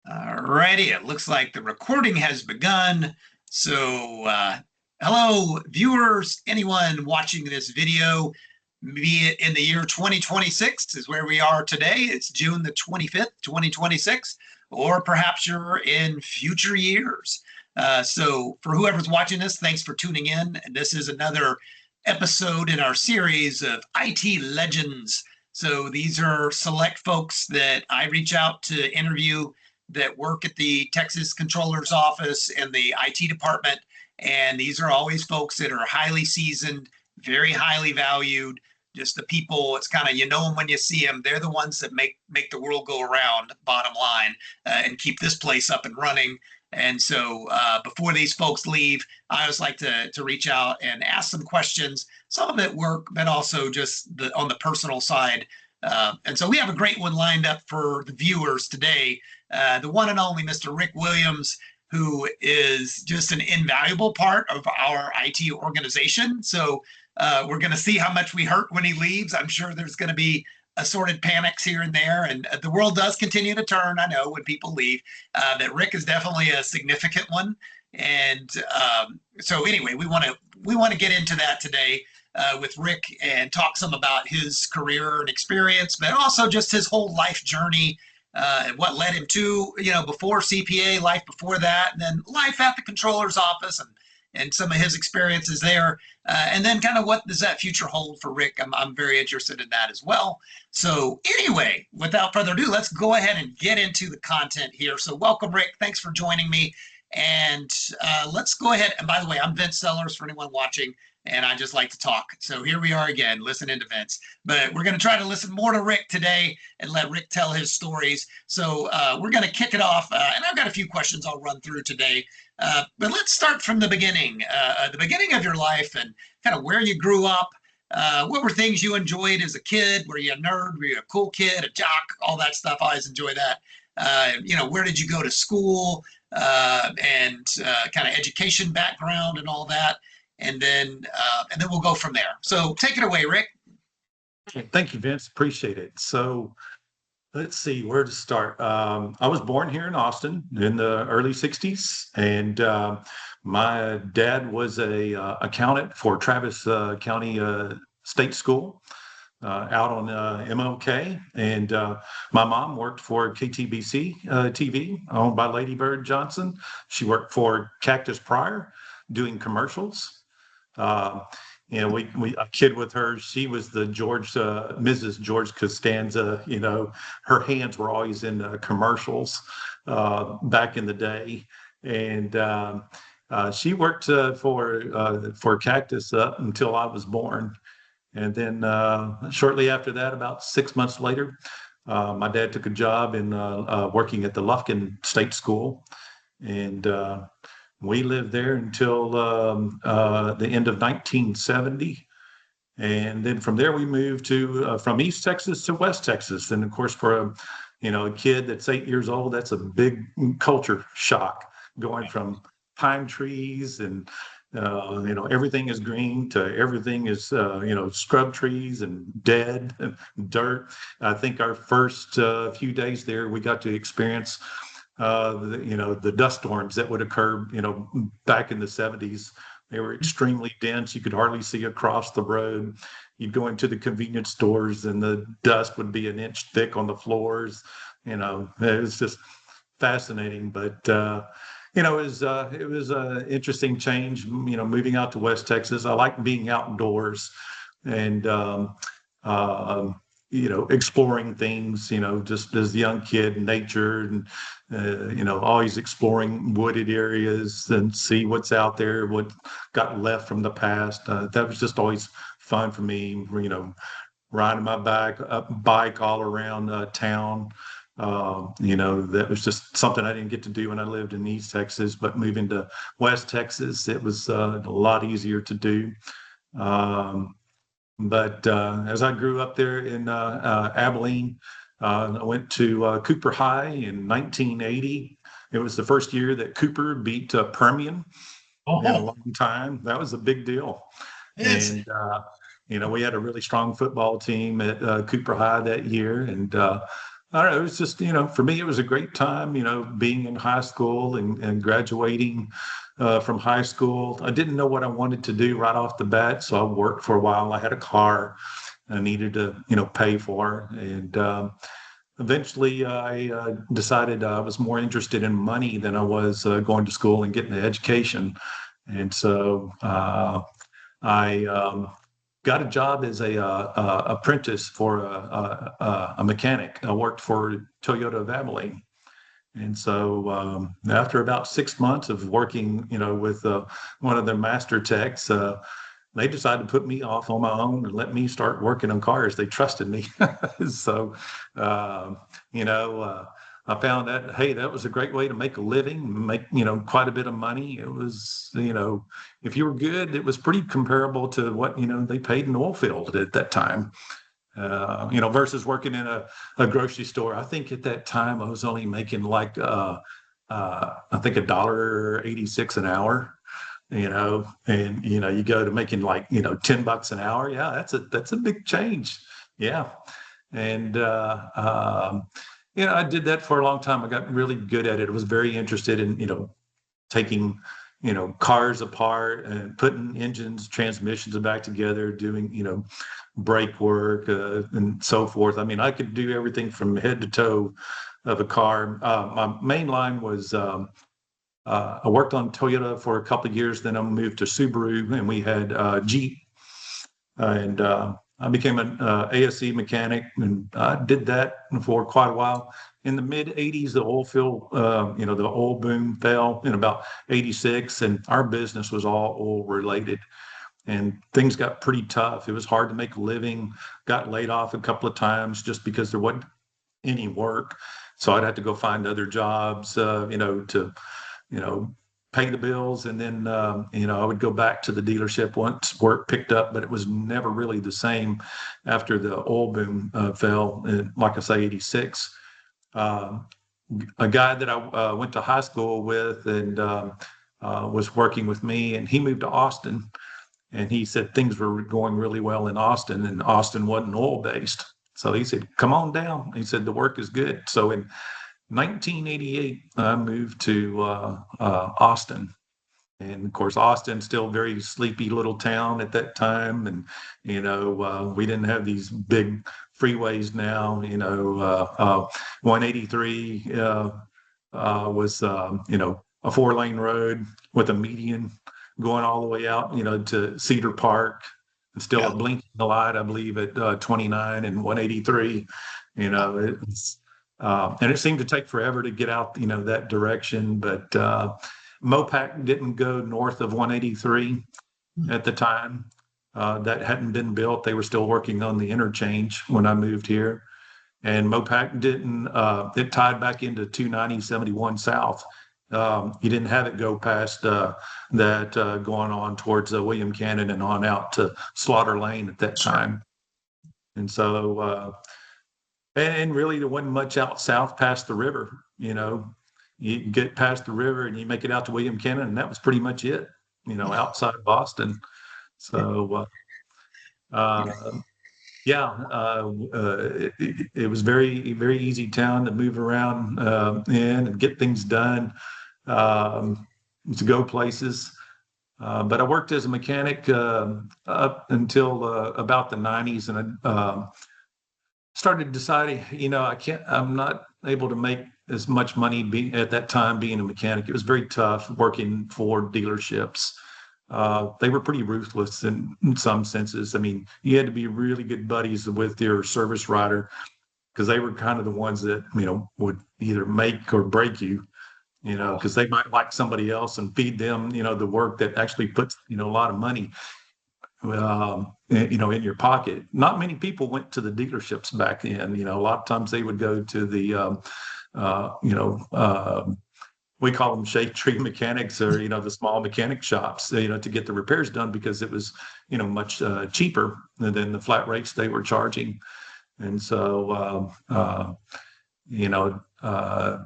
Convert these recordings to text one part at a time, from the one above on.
Alrighty, it looks like the recording has begun. So, hello, viewers, anyone watching this video, be it in the year 2026 is where we are today. It's June the 25th, 2026, or perhaps you're in future years. So, for whoever's watching this, thanks for tuning in. And this is another episode in our series of IT legends. So, these are select folks that I reach out to interview that work at the Texas Comptroller's office and the IT department. And these are always folks that are highly seasoned, very highly valued. Just the people, it's kind of, you know them when you see them. They're the ones that make the world go around, bottom line, and keep this place up and running. And so before these folks leave, I always like to reach out and ask some questions, some of it work, but also just on the personal side. And so we have a great one lined up for the viewers today. The one and only Mr. Rick Williams, who is just an invaluable part of our IT organization. So we're going to see how much we hurt when he leaves. I'm sure there's going to be assorted panics here and there, and the world does continue to turn. I know when people leave, that Rick is definitely a significant one. And so anyway, we want to get into that today. With Rick and talk some about his career and experience, but also just his whole life journey and what led him to, before CPA, life before that, and then life at the controller's office and some of his experiences there. And then kind of what does that future hold for Rick? I'm very interested in that as well. So anyway, without further ado, let's go ahead and get into the content here. So welcome, Rick. Thanks for joining me. And let's go ahead. And by the way, I'm Vince Sellers for anyone watching, and I just like to talk. So here we are again, listening to Vince. But we're going to try to listen more to Rick today and let Rick tell his stories. So we're going to kick it off. And I've got a few questions I'll run through today. But let's start from the beginning of your life and kind of where you grew up. What were things you enjoyed as a kid? Were you a nerd? Were you a cool kid, a jock, all that stuff? I always enjoy that. Where did you go to school and kind of education background and all that? And then we'll go from there. So take it away, Rick. Thank you, Vince. Appreciate it. So let's see where to start. I was born here in Austin in the early 60s, and my dad was a accountant for Travis County State School out on MLK, and my mom worked for KTBC TV, owned by Lady Bird Johnson. She worked for Cactus Pryor doing commercials. We a kid with her. She was the Mrs. George Costanza. Her hands were always in commercials back in the day, and she worked for Cactus up until I was born. And then shortly after that, about 6 months later, my dad took a job in working at the Lufkin State School, and we lived there until the end of 1970. And then from there, we moved to from East Texas to West Texas. And of course, for a kid that's 8 years old, that's a big culture shock, going from pine trees and everything is green to everything is scrub trees and dead and dirt. I think our first few days there, we got to experience the dust storms that would occur, back in the 70s. They were extremely dense. You could hardly see across the road. You'd go into the convenience stores and the dust would be an inch thick on the floors. It was just fascinating. But, it was an interesting change, moving out to West Texas. I like being outdoors and, exploring things, just as a young kid, nature, and, always exploring wooded areas and see what's out there, what got left from the past. That was just always fun for me, riding my bike all around town. That was just something I didn't get to do when I lived in East Texas, but moving to West Texas, it was a lot easier to do. But as I grew up there in Abilene, I went to Cooper High in 1980. It was the first year that Cooper beat Permian in a long time. That was a big deal. And, we had a really strong football team at Cooper High that year. And I don't know. It was just, for me, it was a great time, being in high school and graduating from high school. I didn't know what I wanted to do right off the bat. So I worked for a while. I had a car I needed to, pay for. And eventually I decided I was more interested in money than I was going to school and getting an education. And so I got a job as a apprentice for a mechanic. I worked for Toyota of Abilene. And so after about 6 months of working, with one of their master techs, they decided to put me off on my own and let me start working on cars. They trusted me. So, uh, you know, uh, I found that, hey, that was a great way to make a living, make, quite a bit of money. It was, if you were good, it was pretty comparable to what, they paid in the oil field at that time, versus working in a grocery store. I think at that time I was only making like, I think $1.86 an hour, and you go to making like $10 an hour. Yeah, that's a big change. Yeah. And I did that for a long time. I got really good at it. I was very interested in taking cars apart and putting engines, transmissions back together, doing brake work and so forth. I mean, I could do everything from head to toe of a car. My main line was I worked on Toyota for a couple of years. Then I moved to Subaru, and we had Jeep, and I became an ASE mechanic, and I did that for quite a while. In the mid '80s, the oil field, the oil boom fell in about '86, and our business was all oil related, and things got pretty tough. It was hard to make a living. Got laid off a couple of times just because there wasn't any work, so I'd have to go find other jobs, to you know, pay the bills. And then, I would go back to the dealership once work picked up, but it was never really the same after the oil boom fell, like I say, '86. Um, a guy that I went to high school with and was working with me, and he moved to Austin. And he said things were going really well in Austin, and Austin wasn't oil based. So he said, "Come on down." He said, "The work is good." So in 1988, I moved to Austin. And of course, Austin's still a very sleepy little town at that time. And, we didn't have these big freeways now. 183 was, a 4-lane road with a median going all the way out, to Cedar Park, and still Yeah. a blinking light, I believe, at 29 and 183. It's and it seemed to take forever to get out, that direction. But Mopac didn't go north of 183 at the time. That hadn't been built. They were still working on the interchange when I moved here. And Mopac didn't, it tied back into 290/71 South. You didn't have it go past that going on towards William Cannon and on out to Slaughter Lane at that time. And so, and really there wasn't much out south past the river. You get past the river and you make it out to William Cannon, and that was pretty much it, outside of Boston. So, uh, yeah, it was very easy town to move around in and get things done, to go places. But I worked as a mechanic up until about the '90s, and I started deciding, I'm not able to make as much money at that time being a mechanic. It was very tough working for dealerships. They were pretty ruthless in some senses. I mean, you had to be really good buddies with your service writer, because they were kind of the ones that, would either make or break you, because they might like somebody else and feed them, the work that actually puts, a lot of money in your pocket. Not many people went to the dealerships back then. A lot of times they would go to the, uh, you know, uh, we call them shade tree mechanics, or, the small mechanic shops, to get the repairs done, because it was, much cheaper than the flat rates they were charging. And so, you know, uh,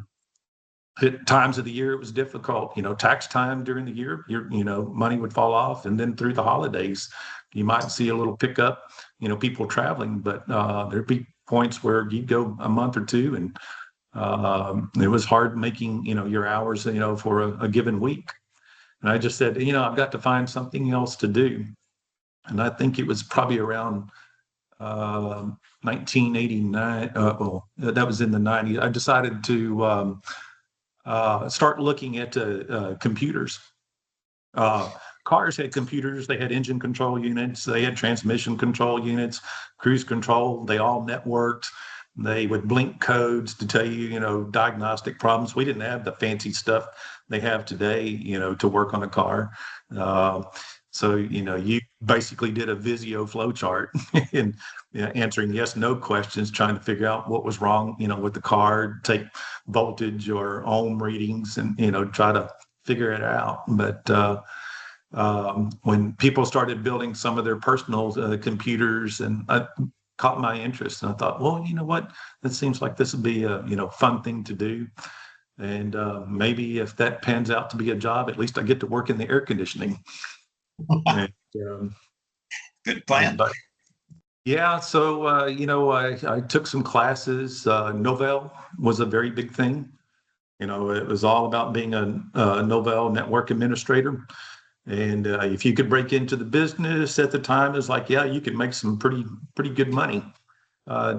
at times of the year it was difficult. Tax time during the year, money would fall off, and then through the holidays, you might see a little pickup. People traveling, but there'd be points where you'd go a month or two, and it was hard making, your hours, for a given week. And I just said, I've got to find something else to do. And I think it was probably around 1989. Well, that was in the 90s. I decided to start looking at computers. Uh, Cars had computers, they had engine control units, they had transmission control units, cruise control, they all networked. They would blink codes to tell you, diagnostic problems. We didn't have the fancy stuff they have today, to work on a car. Uh, so, you basically did a Visio flow chart and answering yes, no questions, trying to figure out what was wrong, with the car, take voltage or ohm readings and, try to figure it out. But when people started building some of their personal computers, and I caught my interest, and I thought, well, you know what, that seems like this would be a fun thing to do, and maybe if that pans out to be a job, at least I get to work in the air conditioning. And, Good plan. but yeah, so I took some classes. Novell was a very big thing. It was all about being a Novell network administrator. And if you could break into the business at the time, it's like, yeah, you could make some pretty good money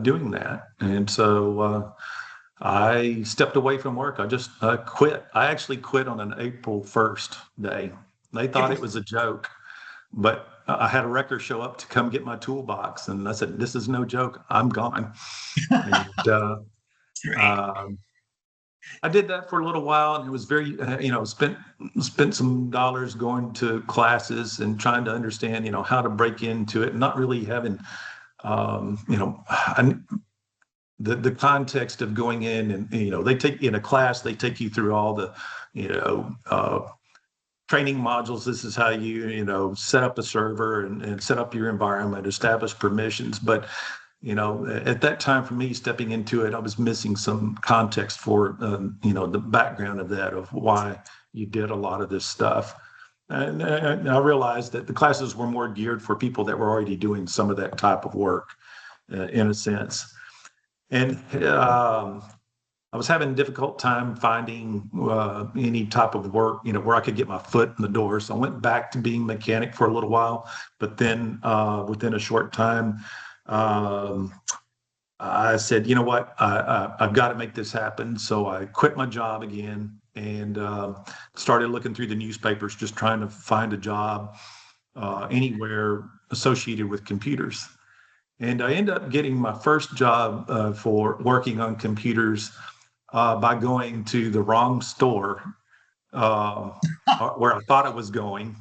doing that. And so I stepped away from work. I just quit. I actually quit on an April 1st day. They thought it was a joke, but I had a wrecker show up to come get my toolbox, and I said, "This is no joke. I'm gone." And I did that for a little while, and it was very, spent some dollars going to classes and trying to understand, how to break into it, not really having, the context of going in and, they take in a class, they take you through all the, training modules. This is how you, set up a server and set up your environment, establish permissions. But at that time for me stepping into it, I was missing some context for, the background of that, of why you did a lot of this stuff. And I realized that the classes were more geared for people that were already doing some of that type of work, in a sense. And I was having a difficult time finding any type of work, where I could get my foot in the door. So I went back to being mechanic for a little while, but then within a short time, I said, you know what, I've got to make this happen. So I quit my job again and started looking through the newspapers, just trying to find a job anywhere associated with computers. And I ended up getting my first job for working on computers by going to the wrong store where I thought I was going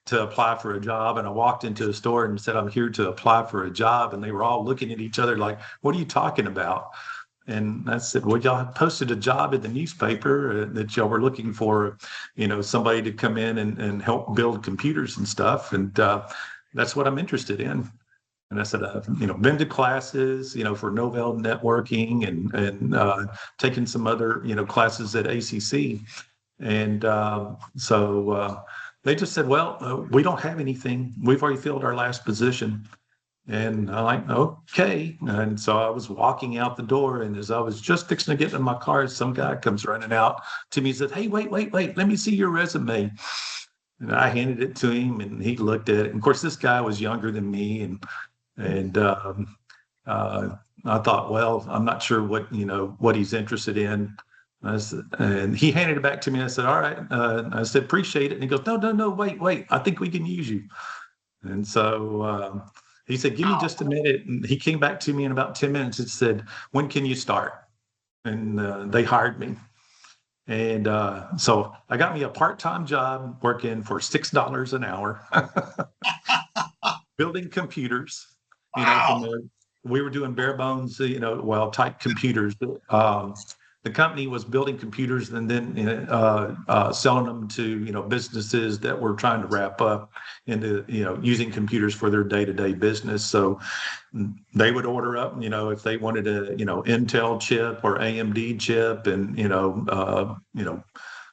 to apply for a job. And I walked into a store and said, I'm here to apply for a job. And they were all looking at each other like, what are you talking about? And I said, well, y'all posted a job in the newspaper that y'all were looking for, somebody to come in and help build computers and stuff. And that's what I'm interested in. And I said, I've, been to classes, for Novell networking and taken some other, classes at ACC. And so they just said, well, we don't have anything. We've already filled our last position. And I'm like, okay. And so I was walking out the door, and as I was just fixing to get in my car, some guy comes running out to me and said, hey, wait, let me see your resume. And I handed it to him, and he looked at it. And of course, this guy was younger than me, and I thought, well, I'm not sure what he's interested in. And he handed it back to me. And I said, all right. I said, appreciate it. And he goes, no, wait. I think we can use you. And so he said, give me just a minute. And he came back to me in about 10 minutes and said, when can you start? And they hired me. And so I got me a part-time job working for $6 an hour, building computers. Wow. We were doing bare bones, type computers. The company was building computers and then selling them to, businesses that were trying to wrap up into, using computers for their day-to-day business. So they would order up, if they wanted a, Intel chip or AMD chip and,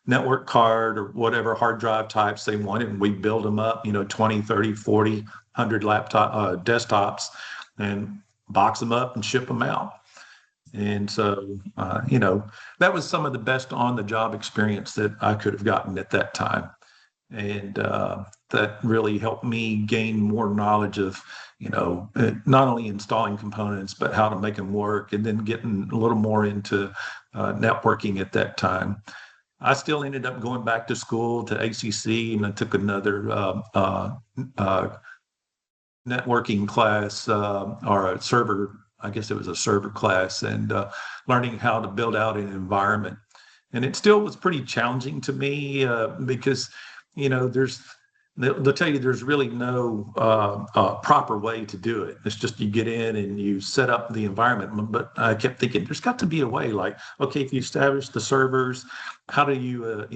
network card or whatever hard drive types they wanted. And we build them up, 20, 30, 40, 100 laptop desktops. And box them up and ship them out. And so, that was some of the best on the job experience that I could have gotten at that time. And that really helped me gain more knowledge of, not only installing components, but how to make them work, and then getting a little more into networking at that time. I still ended up going back to school to ACC, and I took another uh, networking class or a server, I guess it was a server class, and learning how to build out an environment. And it still was pretty challenging to me because, there's they'll tell you there's really no proper way to do it. It's just you get in and you set up the environment. But I kept thinking there's got to be a way. Like, okay, if you establish the servers, how do you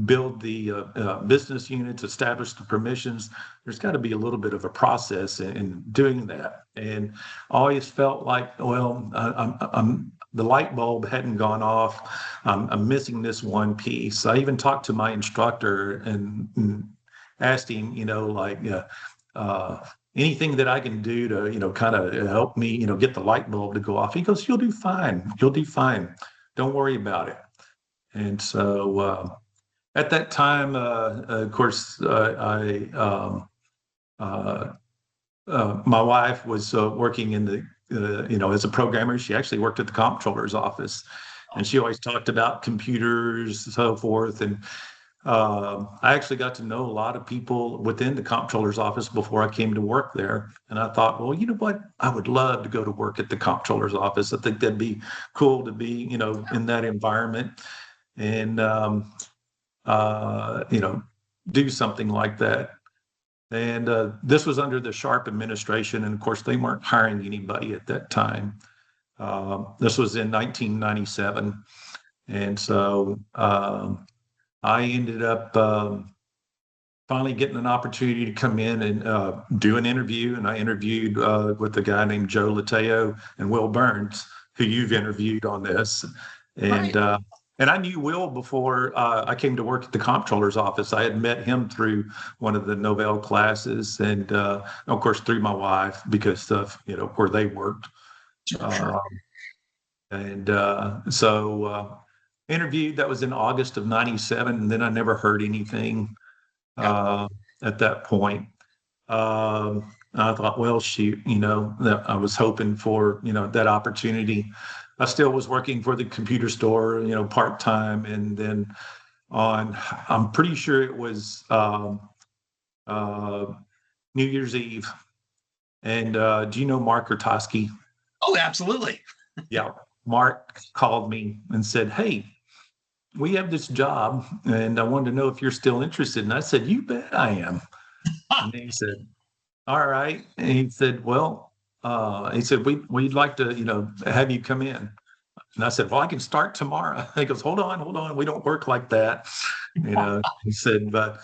build the business units, establish the permissions? There's got to be a little bit of a process in doing that. And I always felt like, well, I'm the light bulb hadn't gone off. I'm missing this one piece. I even talked to my instructor and asked him, anything that I can do to, kind of help me, get the light bulb to go off. He goes, "You'll do fine. You'll do fine. Don't worry about it." And so at that time, of course, my wife was working in the, as a programmer. She actually worked at the comptroller's office, and she always talked about computers and so forth. And I actually got to know a lot of people within the comptroller's office before I came to work there. And I thought, well, you know what? I would love to go to work at the comptroller's office. I think that'd be cool to be, in that environment and, do something like that. And this was under the Sharp administration. And of course, they weren't hiring anybody at that time. This was in 1997. And so I ended up finally getting an opportunity to come in and do an interview. And I interviewed with a guy named Joe Lateo and Will Burns, who you've interviewed on this. And Right. and I knew Will before I came to work at the comptroller's office. I had met him through one of the Novell classes, and of course through my wife because of where they worked. Sure, sure. Uh, and so interviewed. That was in August of '97, and then I never heard anything Yeah. at that point. I thought, well, shoot, that I was hoping for, that opportunity. I still was working for the computer store, part time, and then I'm pretty sure it was uh, New Year's Eve. And do you know Mark Rutosky? Oh, absolutely. Yeah, Mark called me and said, "Hey, we have this job, and I wanted to know if you're still interested." And I said, "You bet I am." And he said, "All right." And he said, "Well," he said, we'd like to, have you come in." And I said, "Well, I can start tomorrow." He goes, hold on. We don't work like that. He said, but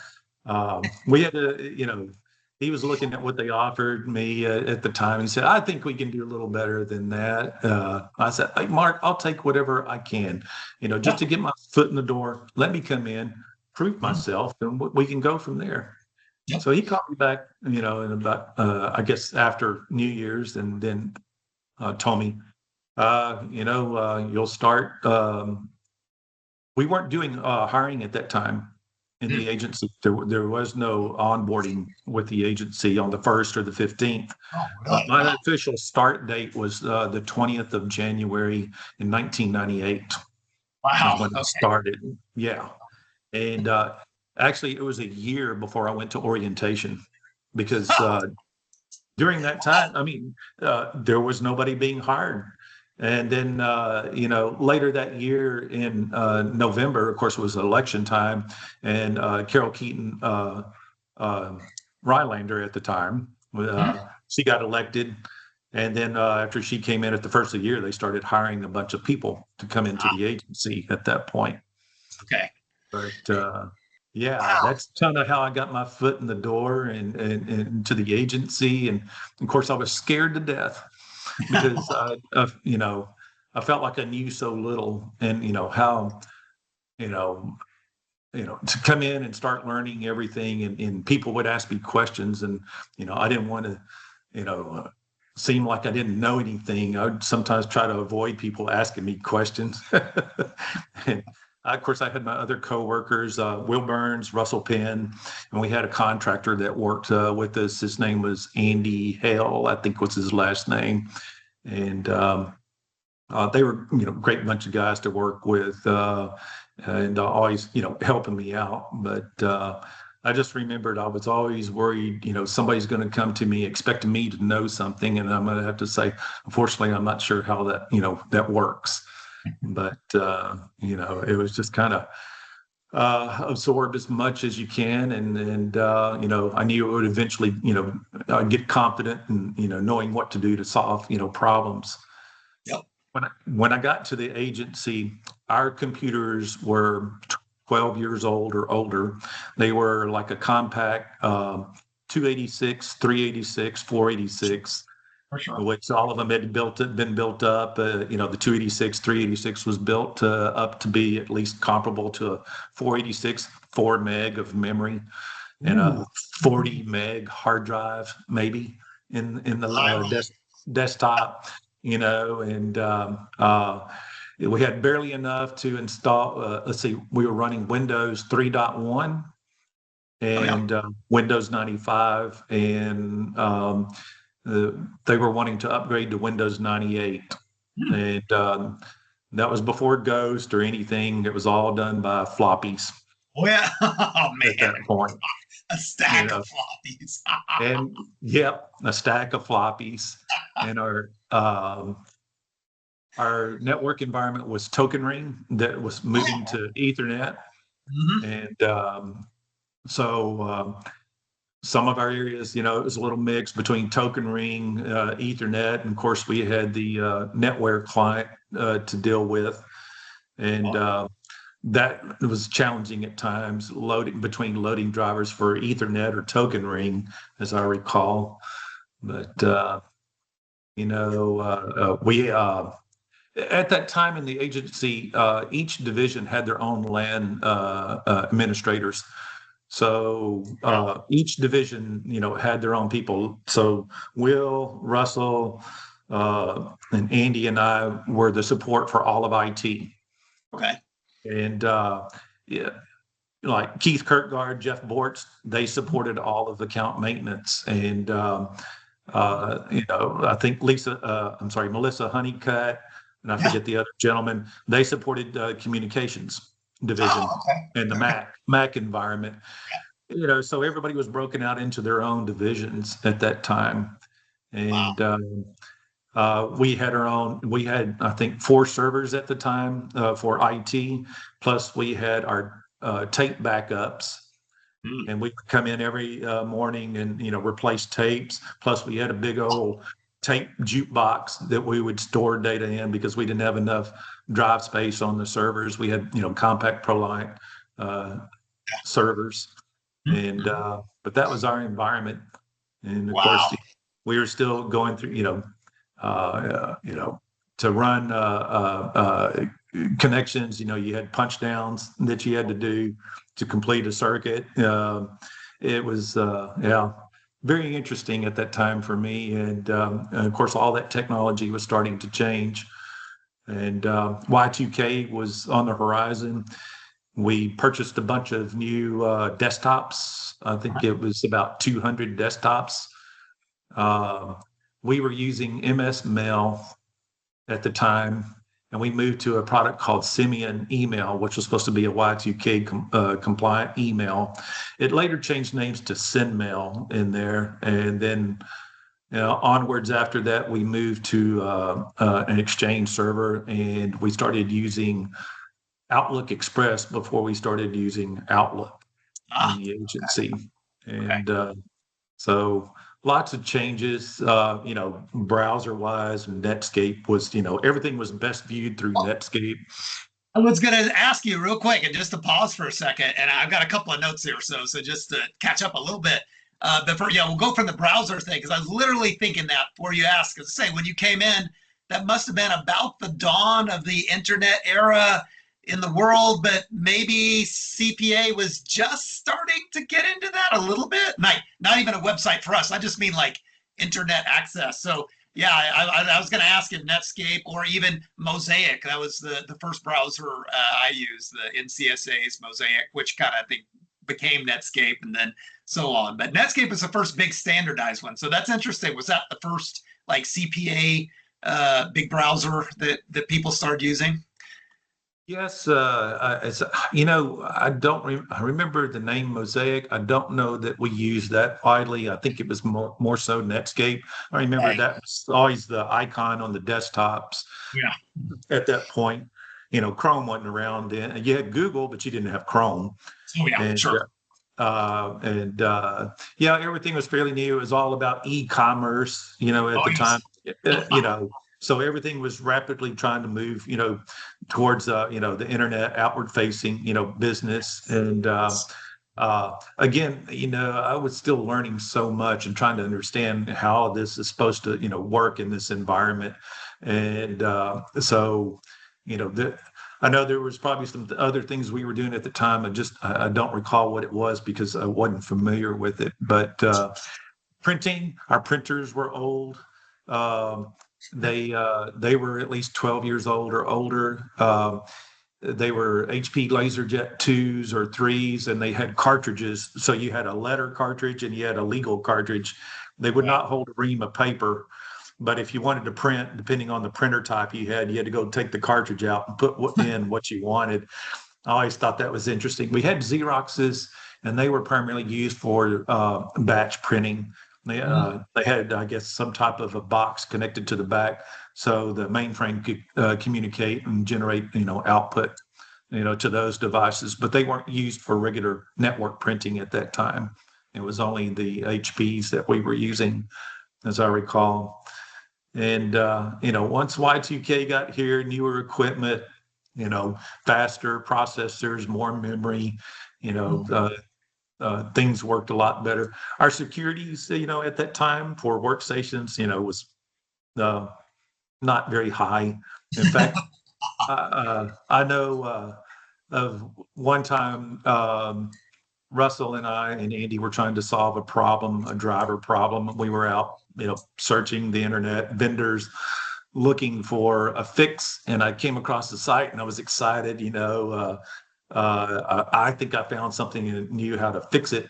we had to, he was looking at what they offered me at the time. He said, "I think we can do a little better than that." I said, "Hey, Mark, I'll take whatever I can, just to get my foot in the door. Let me come in, prove Mhm. myself, and we can go from there." Yep. So he called me back, in about, I guess after New Year's, and then told me, you'll start. We weren't doing hiring at that time in Mm. the agency. There was no onboarding with the agency on the 1st or the 15th. Oh, really? My Wow. official start date was the 20th of January in 1998 is Wow. when it Okay. started. Yeah. And actually, it was a year before I went to orientation because during that time, I mean, there was nobody being hired. And then, later that year in November, of course, it was election time, and Carol Keaton Rylander at the time, Mhm. she got elected. And then after she came in at the first of the year, they started hiring a bunch of people to come into Wow. the agency at that point. Okay. But yeah, Wow. that's kind of how I got my foot in the door and to the agency. And of course, I was scared to death because I felt like I knew so little, and how you know to come in and start learning everything, and people would ask me questions, and I didn't want to you know seemed like I didn't know anything. I would sometimes try to avoid people asking me questions. And of course, I had my other coworkers, Will Burns, Russell Penn, and we had a contractor that worked with us. His name was Andy Hale, I think was his last name. And they were, great bunch of guys to work with, and always, helping me out. But I just remembered I was always worried, somebody's going to come to me expecting me to know something, and I'm going to have to say, unfortunately, I'm not sure how that, that works. But it was just kind of absorb as much as you can, and I knew it would eventually, get confident and knowing what to do to solve, problems. Yep. When I got to the agency, our computers were 12 years old or older. They were like a compact 286, 386, 486, For sure. which all of them had been built up. The 286, 386 was built up to be at least comparable to a 486, 4 meg of memory, and a 40 meg hard drive, maybe in the desktop, and we had barely enough to install. Let's see, we were running Windows 3.1 and Windows 95, and they were wanting to upgrade to Windows 98. And that was before Ghost or anything. It was all done by floppies. Oh, yeah. Oh, man. At that point. A stack of floppies. And a stack of floppies. And our network environment was Token Ring that was moving to Ethernet. And so some of our areas, it was a little mix between Token Ring, Ethernet, and of course we had the NetWare client to deal with. And that was challenging at times, loading drivers for Ethernet or Token Ring, as I recall. But we at that time in the agency, each division had their own LAN administrators. So each division, had their own people. So Will, Russell, and Andy and I were the support for all of IT. Okay. And like Keith Kirkgard, Jeff Bortz, they supported all of account maintenance. And I think Melissa Honeycutt, and I forget the other gentleman, they supported communications division and the Mac environment. So everybody was broken out into their own divisions at that time. And we had I think 4 servers at the time for IT, plus we had our tape backups. And we would come in every morning and, replace tapes. Plus we had a big old tape jukebox that we would store data in because we didn't have enough drive space on the servers. We had, compact ProLiant servers. And but that was our environment. And of course we were still going through, to run connections, you had punch downs that you had to do to complete a circuit. It was very interesting at that time for me. And of course, all that technology was starting to change. And Y2K was on the horizon. We purchased a bunch of new desktops. I think it was about 200 desktops. We were using MS Mail at the time, and we moved to a product called Simian Email, which was supposed to be a Y2K compliant email. It later changed names to SendMail in there, and then onwards after that, we moved to an Exchange server, and we started using Outlook Express before we started using Outlook in the agency. And so lots of changes, browser wise, and Netscape was, everything was best viewed through Netscape. I was going to ask you real quick, and just to pause for a second, and I've got a couple of notes here, so just to catch up a little bit. We'll go from the browser thing, because I was literally thinking that before you asked. Because when you came in, that must have been about the dawn of the internet era in the world, but maybe CPA was just starting to get into that a little bit. Not even a website for us. I just mean like internet access. So Yeah, I was going to ask if Netscape or even Mosaic. That was the first browser I used, the NCSA's Mosaic, which kind of I think became Netscape and then so on. But Netscape was the first big standardized one. So that's interesting. Was that the first like CPA big browser that people started using? Yes, I don't I remember the name Mosaic. I don't know that we used that widely. I think it was more so Netscape. I remember Right. that was always the icon on the desktops Yeah. at that point. Chrome wasn't around then. You had Google, but you didn't have Chrome. Oh yeah, And sure. yeah, everything was fairly new. It was all about e-commerce, at Oh the time. yes. Uh, you know, so everything was rapidly trying to move, towards the internet, outward facing, business. And again, I was still learning so much and trying to understand how this is supposed to, work in this environment. And so, the I know there was probably some other things we were doing at the time. I don't recall what it was because I wasn't familiar with it. But printing, our printers were old. Um, they were at least 12 years old or older. They were HP LaserJet 2s or 3s, and they had cartridges. So you had a letter cartridge and you had a legal cartridge. They would Right. not hold a ream of paper. But if you wanted to print, depending on the printer type you had to go take the cartridge out and put in what you wanted. I always thought that was interesting. We had Xeroxes, and they were primarily used for batch printing. They had, I guess, some type of a box connected to the back, so the mainframe could communicate and generate, output, to those devices. But they weren't used for regular network printing at that time. It was only the HPs that we were using, as I recall. And once Y2K got here, newer equipment, faster processors, more memory, you know, uh, things worked a lot better. Our securities, at that time for workstations, was uh, not very high. In fact, I know of one time Russell and I and Andy were trying to solve a problem, a driver problem. We were out, searching the internet, vendors looking for a fix, and I came across the site and I was excited. I think I found something and knew how to fix it.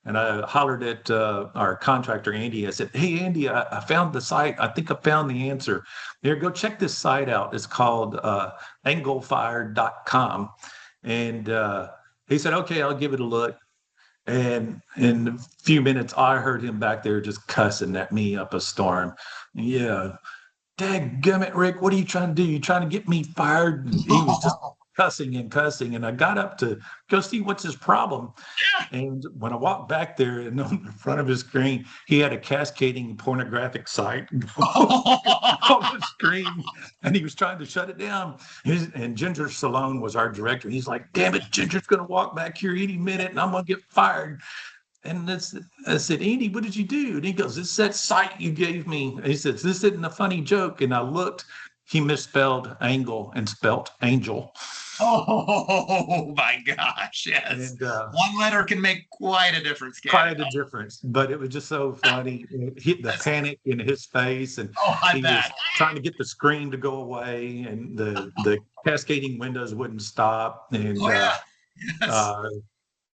And I hollered at our contractor, Andy. I said, "Hey, Andy, I found the site. I think I found the answer. There, go check this site out. It's called anglefire.com." And he said, "Okay, I'll give it a look." And in a few minutes, I heard him back there just cussing at me up a storm. Yeah, dadgummit, Rick, what are you trying to do? You trying to get me fired? And he was just cussing and cussing. And I got up to go see what's his problem. And when I walked back there and on the front of his screen, he had a cascading pornographic site on the screen, and he was trying to shut it down. And Ginger Salone was our director. He's like, "Damn it, Ginger's going to walk back here any minute, and I'm going to get fired." And I said, "Andy, what did you do?" And he goes, "This is that site you gave me." And he says, "This isn't a funny joke." And I looked, he misspelled angle and spelt angel. Oh my gosh, yes. And One letter can make quite a difference, can it? quite a difference, but it was just so funny. It hit the That's, panic in his face, and oh, I he was bet. trying to get the screen to go away, and the cascading windows wouldn't stop. And Oh yeah. Yes. uh,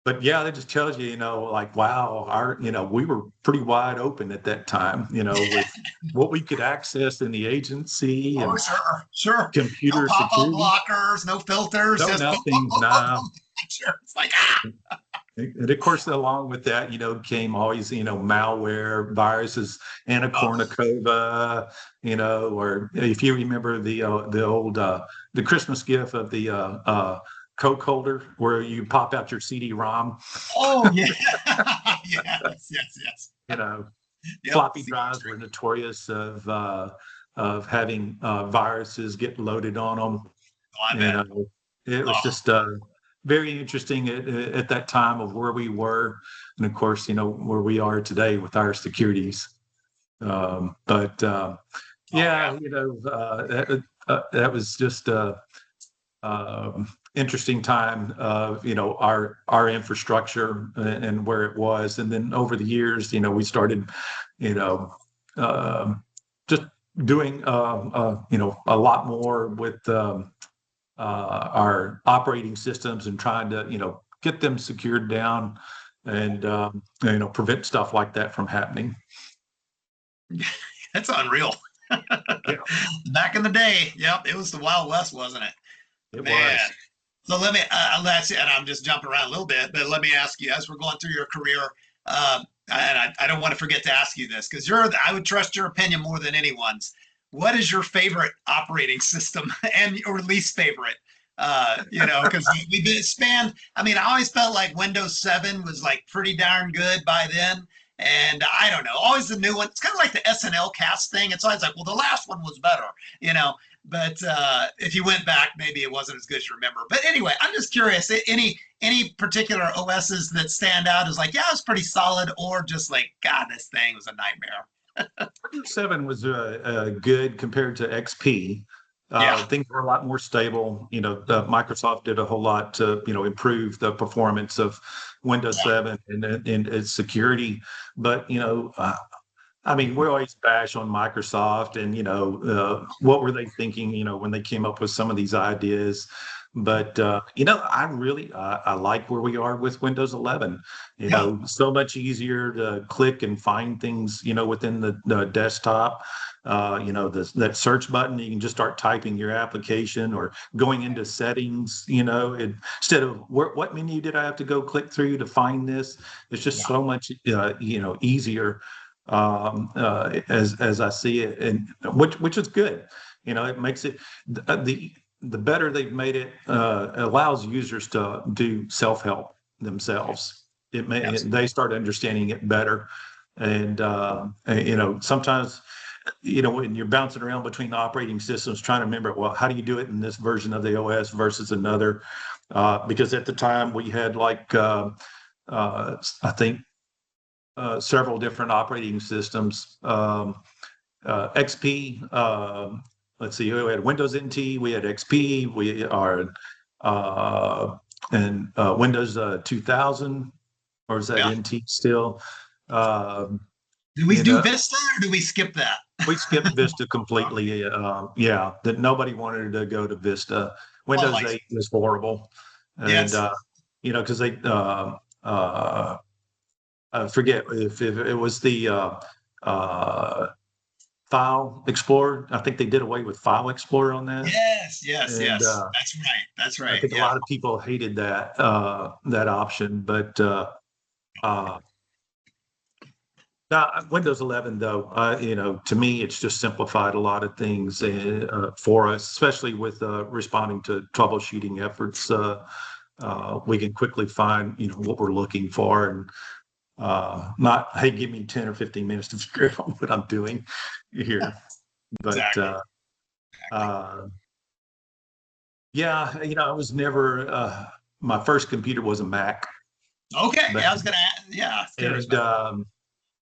but yeah, that just tells you, like wow, we were pretty wide open at that time, with what we could access in the agency Oh, and sure, sure. No computer pop-up security. blockers, no filters, No, just boom, boom, nothing. boom, boom, Nah. boom. Sure. It's like, ah. And of course, along with that, came always, malware, viruses, Anna Oh, Kournikova, or if you remember the old the Christmas gift of the Coke holder where you pop out your CD-ROM, oh yeah. Yes, yes, yes. you know, Yep. floppy drives were notorious of having viruses get loaded on them. Oh, I And bet. it was Oh, just very interesting at that time of where we were, and of course, where we are today with our securities. But oh yeah. yeah, that was just a interesting time of our infrastructure and where it was, and then over the years, we started, you know, um, just doing a lot more with our operating systems and trying to get them secured down and prevent stuff like that from happening. That's unreal. Yeah, Back in the day, yep, it was the Wild West, wasn't it? it Man. was. So let me, that's it. And I'm just jumping around a little bit, but let me ask you, as we're going through your career, and I don't want to forget to ask you this because I would trust your opinion more than anyone's. What is your favorite operating system and or least favorite? Because we've been spanned. I mean, I always felt like Windows 7 was like pretty darn good by then. And I don't know, always the new one. It's kind of like the SNL cast thing. It's always like, well, the last one was better, you know. But if you went back, maybe it wasn't as good as you remember. But anyway, I'm just curious. Any particular OSs that stand out as like, yeah, it was pretty solid, or just like, God, this thing was a nightmare. 7 was good compared to XP. Yeah, Things were a lot more stable. Microsoft did a whole lot to, improve the performance of Windows yeah, 7 and its security. But, I mean, we always bash on Microsoft and, what were they thinking, when they came up with some of these ideas. But, I like where we are with Windows 11, yeah, so much easier to click and find things, within the desktop. That search button, you can just start typing your application or going into settings, instead of what menu did I have to go click through to find this? It's just yeah, so much, easier as I see it, and which is good. It makes it the better they've made it, allows users to do self-help themselves. They absolutely. start understanding it better, and sometimes when you're bouncing around between the operating systems, trying to remember, well, how do you do it in this version of the OS versus another? Because at the time we had like I think several different operating systems. XP. Let's see. We had Windows NT. We had XP. We are and Windows 2000, or is that Yeah. NT still? Um, Do we and do Vista or do we skip that? we skipped Vista completely. Yeah, that nobody wanted to go to Vista. Oh Windows my, 8 was horrible, and yes. because they I forget if it was the uh, File Explorer. I think they did away with File Explorer on that, Yes, yes, and yes. That's right. That's I right. think a Yeah. lot of people hated that option. But uh, now Windows 11, though, to me, it's just simplified a lot of things for us, especially with responding to troubleshooting efforts. We can quickly find what we're looking for, and not, hey, give me 10 or 15 minutes to figure out what I'm doing here. But Exactly. Exactly. uh, yeah, I was never, my first computer was a Mac, Okay. but, Yeah, I was gonna. Yeah, I was curious and about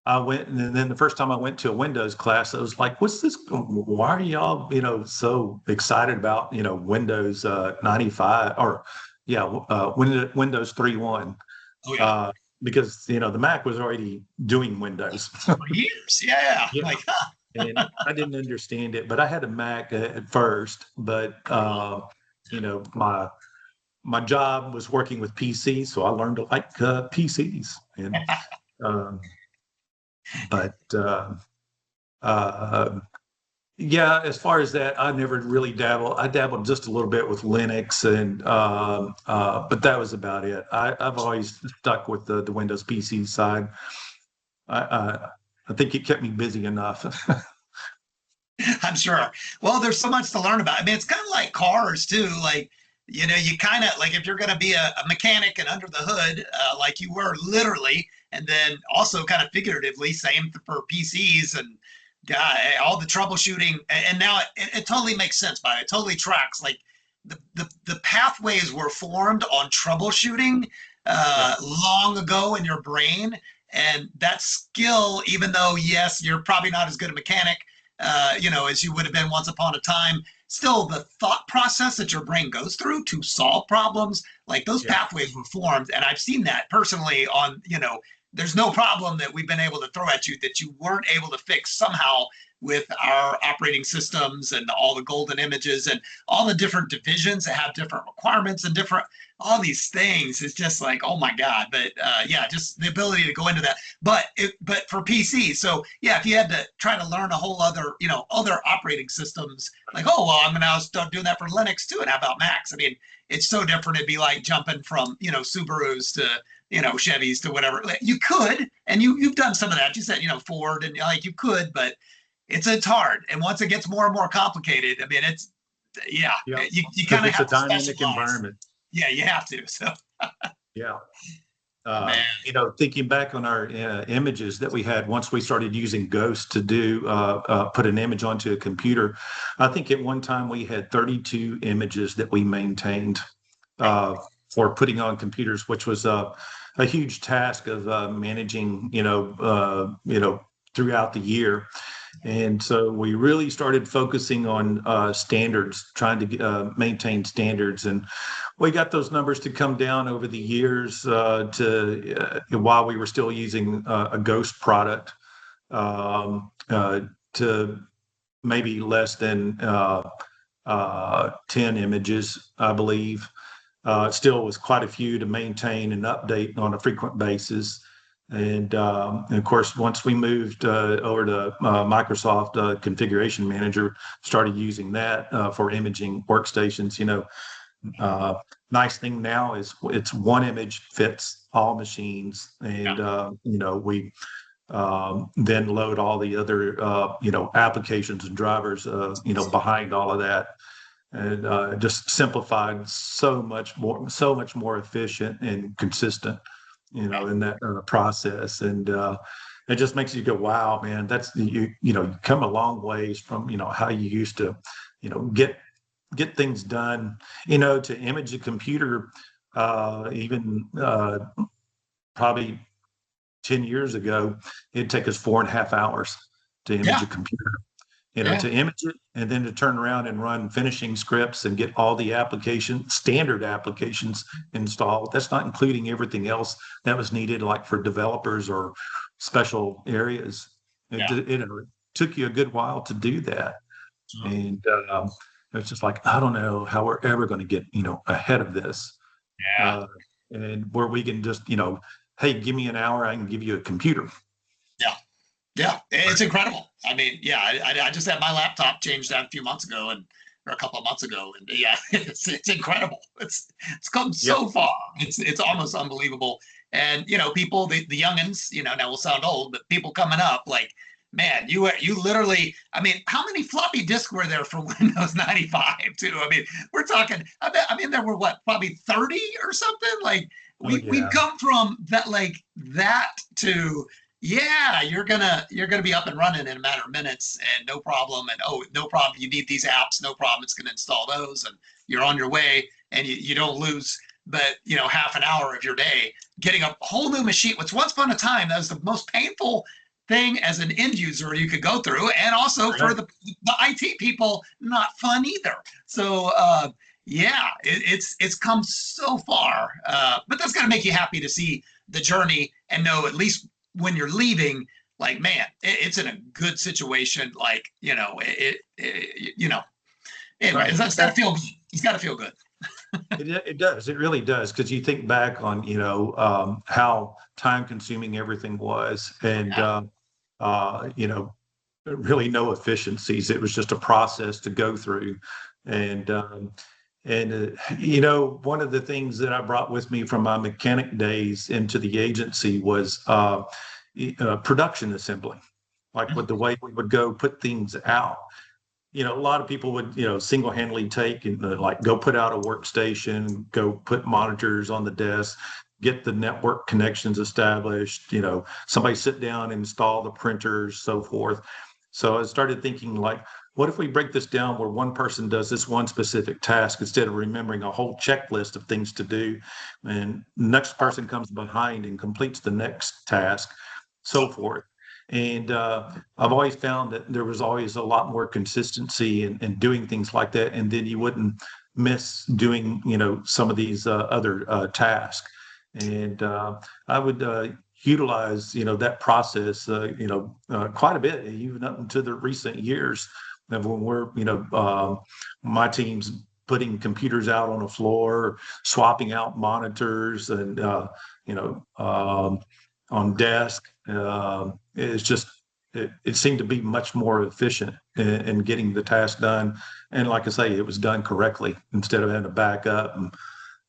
I went, and then the first time I went to a Windows class, I was like, what's this? Why are y'all, so excited about, Windows 95 or, yeah, Windows 3.1? that. Oh yeah. Uh, because, the Mac was already doing Windows. For years. Yeah, yeah. Yeah. Like, huh. And I didn't understand it, but I had a Mac at first. But my job was working with PCs, so I learned to like PCs. And um, but uh, yeah, as far as that, I never really dabbled. I dabbled just a little bit with Linux, and but that was about it. I've always stuck with the Windows PC side. I think it kept me busy enough. I'm sure. Well, there's so much to learn about. I mean, it's kind of like cars too. Like, you kind of like if you're going to be a mechanic and under the hood, like you were literally, and then also kind of figuratively, same for PCs and all the troubleshooting. And now it totally makes sense. By it, it totally tracks. Like the pathways were formed on troubleshooting Yeah, long ago in your brain. And that skill, even though yes, you're probably not as good a mechanic as you would have been once upon a time. Still, the thought process that your brain goes through to solve problems, like those yeah, pathways were formed. And I've seen that personally there's no problem that we've been able to throw at you that you weren't able to fix somehow with our operating systems and all the golden images and all the different divisions that have different requirements and different all these things. It's just like, oh my God. But yeah, just the ability to go into that. But for PC, so yeah, if you had to try to learn a whole other, other operating systems, like, oh well, I'm gonna start doing that for Linux too. And how about Macs? I mean, it's so different. It'd be like jumping from, Subarus to, Chevys to whatever. You could, and you've done some of that. You said, Ford, and like you could, but it's hard. And once it gets more and more complicated, I mean, it's yeah, Yeah, you because kind of it's a have to dynamic specialize. environment. Yeah, you have to. So Yeah. man, Thinking back on our images that we had once we started using Ghost to do put an image onto a computer, I think at one time we had 32 images that we maintained for putting on computers, which was a huge task of managing, throughout the year. And so we really started focusing on standards, trying to maintain standards. And we got those numbers to come down over the years while we were still using a Ghost product to maybe less than 10 images, I believe. Still was quite a few to maintain and update on a frequent basis. And of course, once we moved over to Microsoft Configuration Manager, started using that for imaging workstations. Nice thing now is it's one image fits all machines, and we then load all the other applications and drivers behind all of that, and just simplified so much more efficient and consistent in that process. And it just makes you go, wow, man, that's you come a long ways from how you used to get things done, to image a computer even probably 10 years ago. It'd take us 4.5 hours to image yeah, a computer, yeah, to image it and then to turn around and run finishing scripts and get all the standard applications installed. That's not including everything else that was needed, like for developers or special areas. yeah, It took you a good while to do that. And it's just like, I don't know how we're ever going to get, ahead of this. yeah. Uh, and where we can just, hey, give me an hour, I can give you a computer. Yeah. Yeah, it's incredible. I mean, yeah, I just had my laptop changed out a few months ago or a couple of months ago, and yeah, it's incredible. It's come Yep. so far. It's almost unbelievable. And people, the youngins, now will sound old, but people coming up, like, man, you literally. I mean, how many floppy disks were there for Windows 95 too? I mean, we're talking. I mean, there were what, probably 30 or something. Like Oh, we've yeah. come from that, like that to yeah, you're gonna be up and running in a matter of minutes and no problem. And oh, no problem. You need these apps, no problem. It's gonna install those, and you're on your way, and you don't lose but half an hour of your day getting a whole new machine. What's once upon a time that was the most painful thing as an end user you could go through, and also for Right. the IT people, not fun either. So yeah, it's come so far, but that's gonna make you happy to see the journey and know at least when you're leaving, like, man, it's in a good situation. Like, anyway, Right. it's got to feel good. It's got to feel good. It does. It really does. Because you think back on, how time consuming everything was, and, Yeah. really no efficiencies. It was just a process to go through. And, one of the things that I brought with me from my mechanic days into the agency was production assembly, like with the way we would go put things out. A lot of people would, single-handedly take and like go put out a workstation, go put monitors on the desk, get the network connections established, somebody sit down, install the printers, so forth. So I started thinking, like, what if we break this down where one person does this one specific task instead of remembering a whole checklist of things to do, and next person comes behind and completes the next task, so forth. And I've always found that there was always a lot more consistency in doing things like that. And then you wouldn't miss doing, some of these other tasks. And I would utilize, that process, quite a bit, even up into the recent years of when we're, my team's putting computers out on the floor, swapping out monitors and, on desk. It's just, it seemed to be much more efficient in getting the task done. And like I say, it was done correctly instead of having to back up and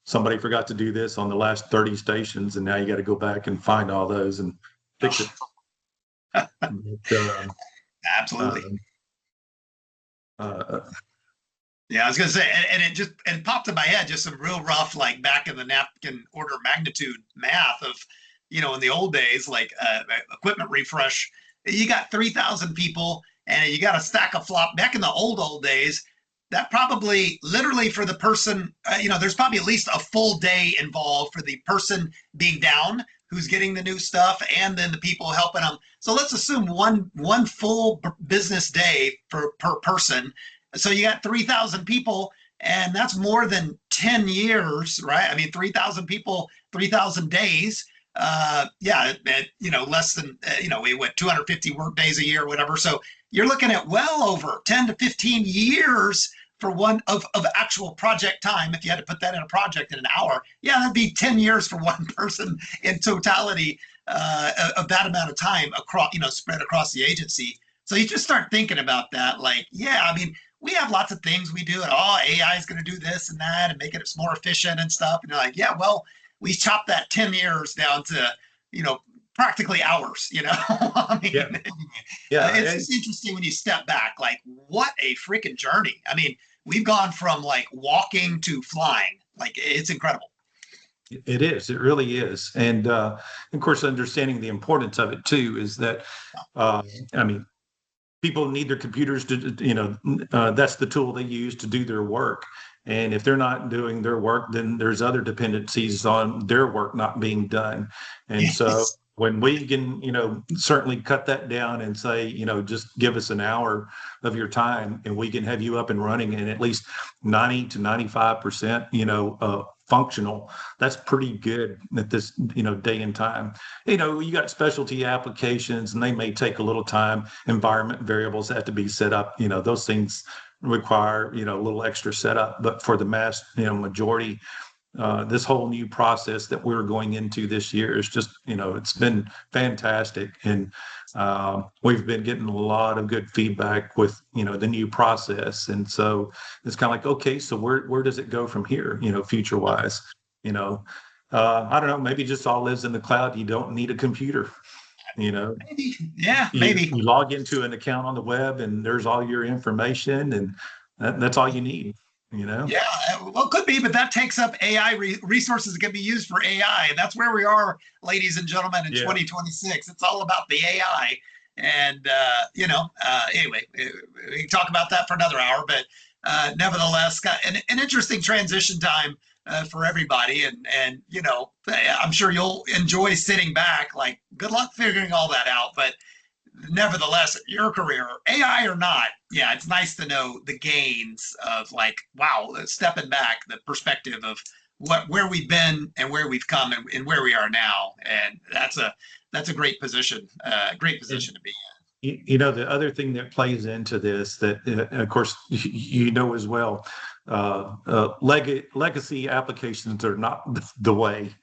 somebody forgot to do this on the last 30 stations, and now you got to go back and find all those and fix it. But, Absolutely. uh, Yeah, I was gonna say, and it popped in my head just some real rough, like back in the napkin order of magnitude math of, in the old days, like equipment refresh, you got 3,000 people and you got a stack of flop. Back in the old days, that probably literally for the person, there's probably at least a full day involved for the person being down who's getting the new stuff and then the people helping them. So let's assume one full business day per person. So you got 3,000 people, and that's more than 10 years, right? I mean, 3,000 people, 3,000 days. Yeah, less than, we went 250 work days a year or whatever. So you're looking at well over 10 to 15 years for one of actual project time. If you had to put that in a project in an hour, yeah, that'd be 10 years for one person in totality of that amount of time across, spread across the agency. So you just start thinking about that, like, yeah, I mean, we have lots of things we do, and AI is going to do this and that and make it more efficient and stuff. And you're like, yeah, well, we chopped that 10 years down to, practically hours, I mean, yeah, yeah, it's just interesting when you step back, like what a freaking journey. I mean, we've gone from like walking to flying. Like it's incredible. it is. It really is. And of course, understanding the importance of it too is that, uh, I mean, people need their computers to, that's the tool they use to do their work. And if they're not doing their work, then there's other dependencies on their work not being done. And so Yes. when we can, certainly cut that down and say, just give us an hour of your time and we can have you up and running and at least 90 to 95%, functional. That's pretty good at this, day and time. You got specialty applications and they may take a little time. Environment variables have to be set up. Those things require, a little extra setup. But for the mass, majority, this whole new process that we're going into this year is just, it's been fantastic. And we've been getting a lot of good feedback with, the new process. And so it's kind of like, okay, so where does it go from here, future wise? I don't know, maybe just all lives in the cloud. You don't need a computer. Maybe. Yeah, you, maybe. you log into an account on the web and there's all your information and that's all you need, Yeah, well, it could be, but that takes up AI resources that can be used for AI. And that's where we are, ladies and gentlemen, in Yeah. 2026. It's all about the AI. And, anyway, we can talk about that for another hour, but nevertheless, got an interesting transition time for everybody. And, I'm sure you'll enjoy sitting back, like, good luck figuring all that out. But nevertheless, your career, AI or not, yeah, it's nice to know the gains of like, wow, stepping back, the perspective of where we've been and where we've come and where we are now, and that's a great position, And, to be the other thing that plays into this that, of course, as well, legacy applications are not the way.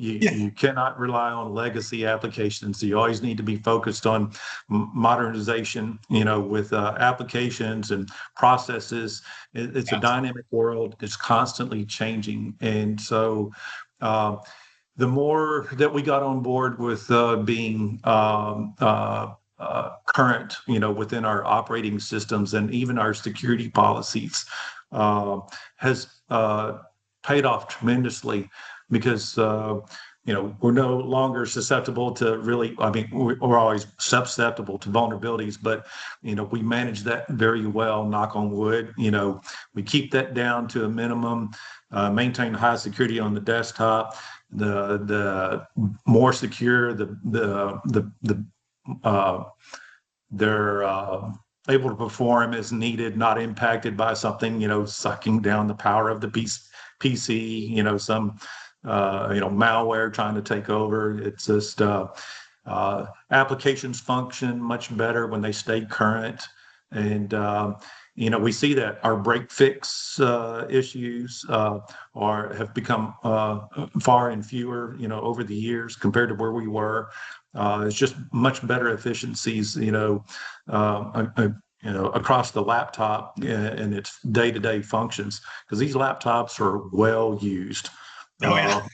You, in. you cannot rely on legacy applications. You always need to be focused on modernization, with applications and processes. It's a Yeah, dynamic world. It's constantly changing. And so the more that we got on board with being current, within our operating systems and even our security policies, has paid off tremendously because we're no longer susceptible to really. I mean, we're always susceptible to vulnerabilities, but we manage that very well. Knock on wood. We keep that down to a minimum. Maintain high security on the desktop. The more secure they're able to perform as needed, not impacted by something, sucking down the power of the PC, some malware trying to take over. It's just applications function much better when they stay current. And, we see that our break fix issues have become far and fewer, over the years compared to where we were. It's just much better efficiencies, across the laptop and its day-to-day functions, because these laptops are well used. Oh yeah. Uh,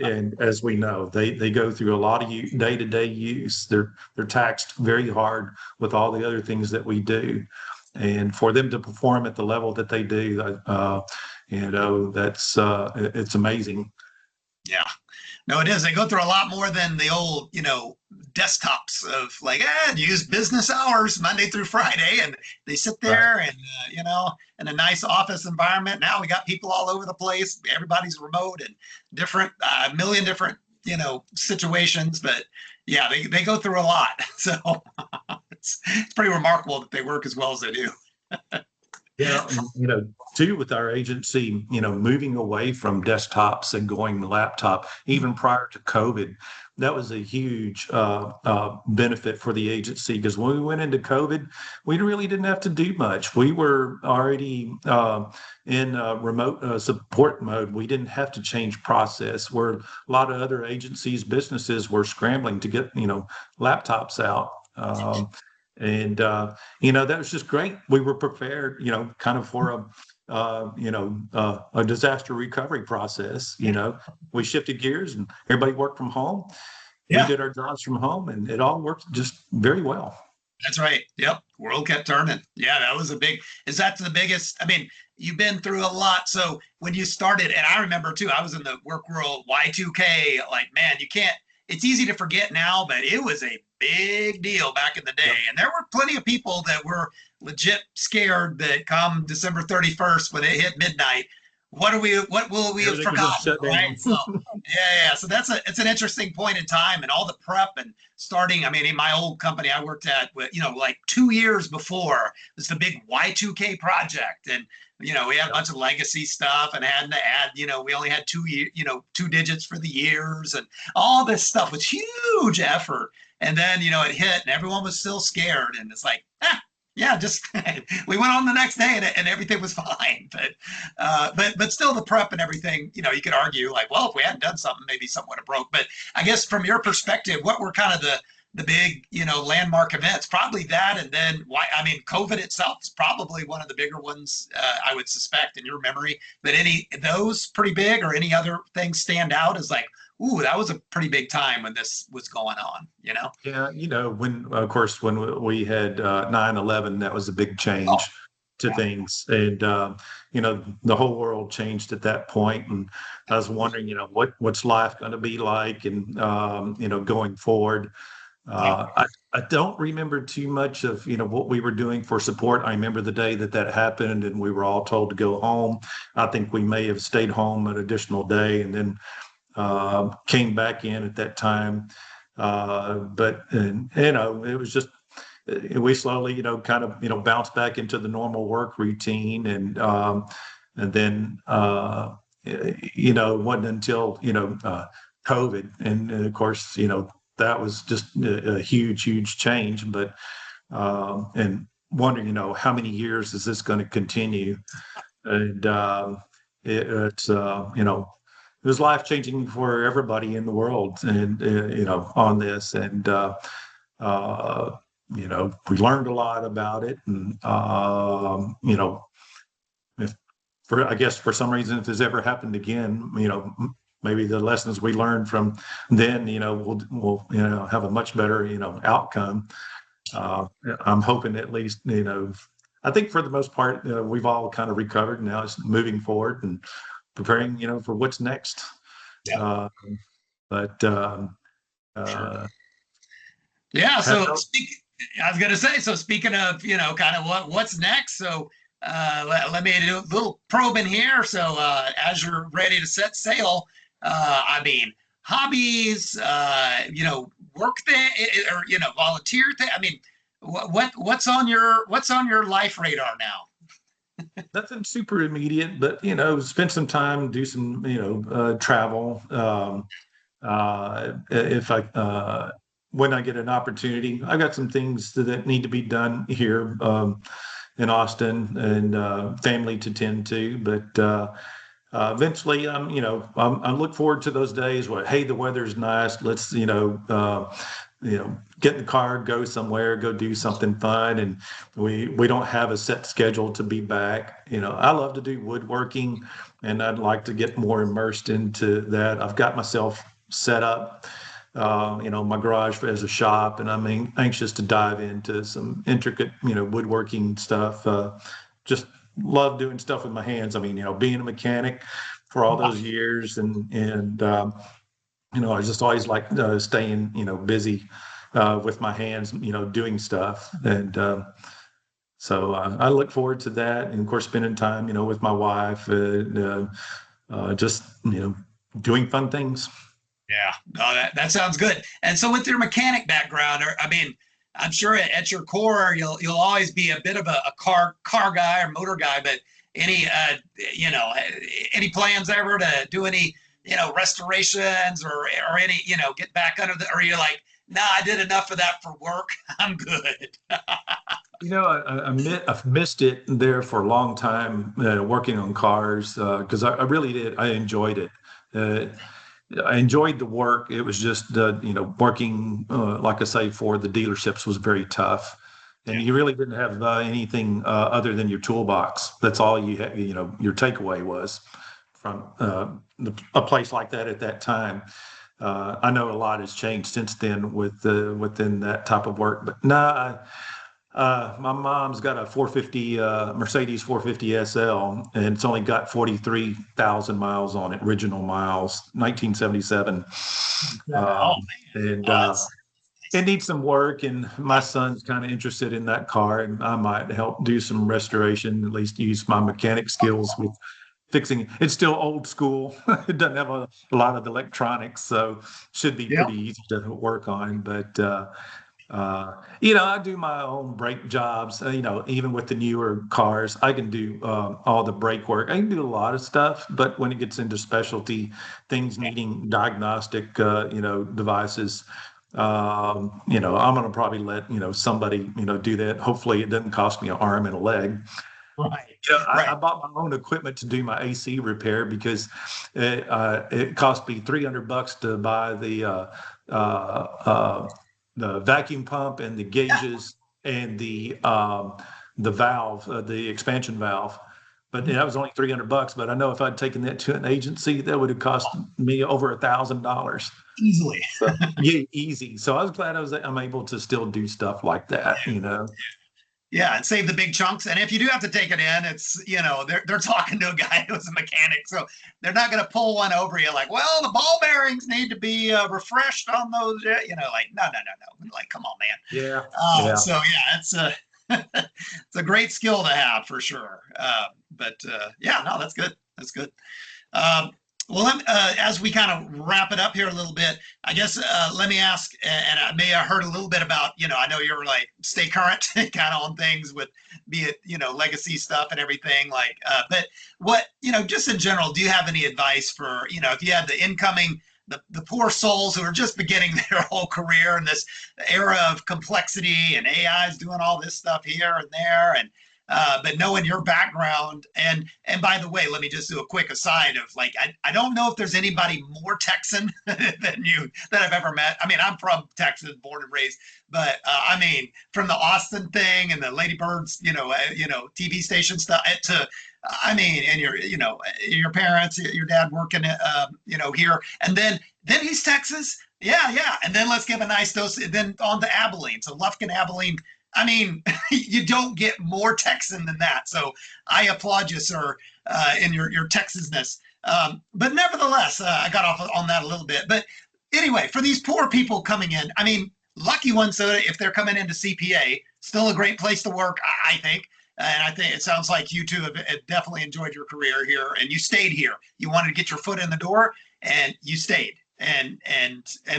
and as we know, they go through a lot of day-to-day use. They're taxed very hard with all the other things that we do, and for them to perform at the level that they do, that's it's amazing. Yeah. No, it is. They go through a lot more than the old, desktops of like, use business hours Monday through Friday, and they sit Right. there and in a nice office environment. Now we got people all over the place. Everybody's remote and different, a million different, situations. But yeah, they go through a lot. So it's pretty remarkable that they work as well as they do. Yeah, and, too, with our agency, moving away from desktops and going to laptop, even prior to COVID, that was a huge benefit for the agency, because when we went into COVID, we really didn't have to do much. We were already in remote support mode. We didn't have to change process, where a lot of other agencies, businesses were scrambling to get, laptops out. And that was just great. We were prepared, kind of for a disaster recovery process. We shifted gears and everybody worked from home. We Yeah. did our jobs from home, and it all worked just very well. That's right. Yep. World kept turning. Yeah, that was is that the biggest? I mean, you've been through a lot. So when you started, and I remember too, I was in the work world, Y2K, like, man, it's easy to forget now, but it was a big deal back in the day. Yep. And there were plenty of people that were legit scared that come December 31st, when it hit midnight, what will we have Everything was just forgotten? shut Right. down. So yeah. So it's an interesting point in time, and all the prep and starting. I mean, in my old company I worked at, like 2 years before was the big Y2K project. And, we had a bunch of legacy stuff and had to add, we only had 2 digits for the years, and all this stuff was huge effort. And then, it hit and everyone was still scared. And it's like, yeah, just we went on the next day, and everything was fine. But still, the prep and everything, you could argue like, well, if we hadn't done something, maybe something would have broke. But I guess from your perspective, what were kind of the big, landmark events? Probably that, and then why? I mean, COVID itself is probably one of the bigger ones, I would suspect, in your memory. But any of those pretty big, or any other things stand out as like, ooh, that was a pretty big time when this was going on. Yeah, when of course when we had 9/11, that was a big Oh, change to yeah. things, and the whole world changed at that point. And I was wondering, what's life going to be like, and going forward. Yeah. I don't remember too much of what we were doing for support. I remember the day that happened, and we were all told to go home. I think we may have stayed home an additional day, and then came back in at that time. But it was just we slowly, kind of, bounced back into the normal work routine, and then it wasn't until COVID, and of course, that was just a huge, huge change. But and wondering, how many years is this going to continue? And it's it was life changing for everybody in the world, and on this, and we learned a lot about it, and if I guess for some reason, if this ever happened again, maybe the lessons we learned from then, we'll have a much better outcome. I'm hoping, at least, I think for the most part, we've all kind of recovered. Now it's moving forward and preparing, for what's next. Yeah. Uh, but Sure. uh, Yeah. have So no, I was gonna say, so speaking of, kind of what's next. So let me do a little probing here. So as you're ready to set sail, I mean, hobbies, work thing, or volunteer thing. I mean, what's on your life radar now? Nothing super immediate, but spend some time, do some travel. If I when I get an opportunity, I got some things that need to be done here in Austin and family to tend to, but. Eventually, I look forward to those days where, hey, the weather's nice. Let's, get in the car, go somewhere, go do something fun, and we don't have a set schedule to be back. I love to do woodworking, and I'd like to get more immersed into that. I've got myself set up, my garage as a shop, and I'm anxious to dive into some intricate, woodworking stuff. Just love doing stuff with my hands. I mean, being a mechanic for all those years, and I just always like staying, busy with my hands, doing stuff, and so I look forward to that, and of course, spending time, with my wife, and just doing fun things. Yeah, no, that sounds good. And so with your mechanic background, or I mean, I'm sure at your core you'll always be a bit of a car guy or motor guy, but any any plans ever to do any restorations or any get back under the, or you're like, nah, I did enough of that for work. I'm good. I've missed it there for a long time, working on cars, because I really did. I enjoyed it. Uh, I enjoyed the work. It was just, working, like I say, for the dealerships was very tough. And Yeah. you really didn't have anything other than your toolbox. That's all you had, your takeaway was from a place like that at that time. I know a lot has changed since then within that type of work, but no, my mom's got a 450 Mercedes 450 SL, and it's only got 43,000 miles on it, original miles, 1977. Oh Um, and man, that's it needs some work, and my son's kind of interested in that car, and I might help do some restoration, at least use my mechanic skills with fixing it. It's still old school. It doesn't have a lot of electronics, so should be yeah. pretty easy to work on. But I do my own brake jobs. Even with the newer cars, I can do all the brake work. I can do a lot of stuff, but when it gets into specialty things needing diagnostic, devices, I'm going to probably let somebody do that. Hopefully, it doesn't cost me an arm and a leg. Right, I right. bought my own equipment to do my AC repair because it cost me $300 to buy the vacuum pump and the Yeah. gauges and the valve, the expansion valve. But that was only $300. But I know if I'd taken that to an agency, that would have cost me over $1,000. Easily. Yeah, easy. So I was glad I'm able to still do stuff like that. Yeah, and save the big chunks. And if you do have to take it in, it's they're talking to a guy who's a mechanic, so they're not going to pull one over you like, well, the ball bearings need to be refreshed on those. Like no, no, no, no. Like, come on, man. Yeah, yeah. So yeah, it's a it's a great skill to have for sure. But yeah, no, that's good. That's good. Um, well, as we kind of wrap it up here a little bit, I guess let me ask, and I may have heard a little bit about, I know you're like stay current kind of on things with, be it, legacy stuff and everything like, but what, just in general, do you have any advice for, if you had the incoming, the poor souls who are just beginning their whole career in this era of complexity and AI is doing all this stuff here and there, and but knowing your background, and by the way, let me just do a quick aside of like, I don't know if there's anybody more Texan than you that I've ever met. I mean, I'm from Texas, born and raised, but I mean, from the Austin thing and the Lady Birds, TV station stuff to, I mean, and your parents, your dad working, here, and then he's Texas. Yeah, yeah. And then let's give a nice dose, then on to Abilene. So Lufkin, Abilene, I mean, you don't get more Texan than that. So I applaud you, sir, in your Texasness. But nevertheless, I got off on that a little bit. But anyway, for these poor people coming in, I mean, lucky ones, so if they're coming into CPA, still a great place to work, I think. And I think it sounds like you two have definitely enjoyed your career here, and you stayed here. You wanted to get your foot in the door, and you stayed. And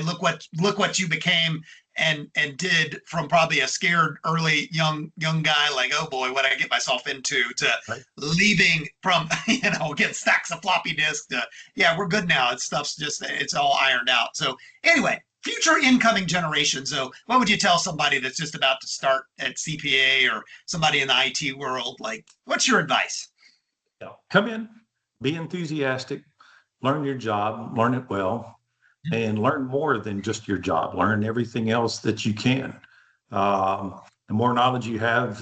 look what you became, and did from probably a scared early young guy like, oh boy, what I get myself into, to Right. leaving from getting stacks of floppy disks to, yeah, we're good now. It's stuff's just, it's all ironed out. So anyway, future incoming generations. So what would you tell somebody that's just about to start at CPA, or somebody in the IT world? Like, what's your advice? Yeah. Come in, be enthusiastic, learn your job, learn it well, and learn more than just your job. Learn everything else that you can. The more knowledge you have,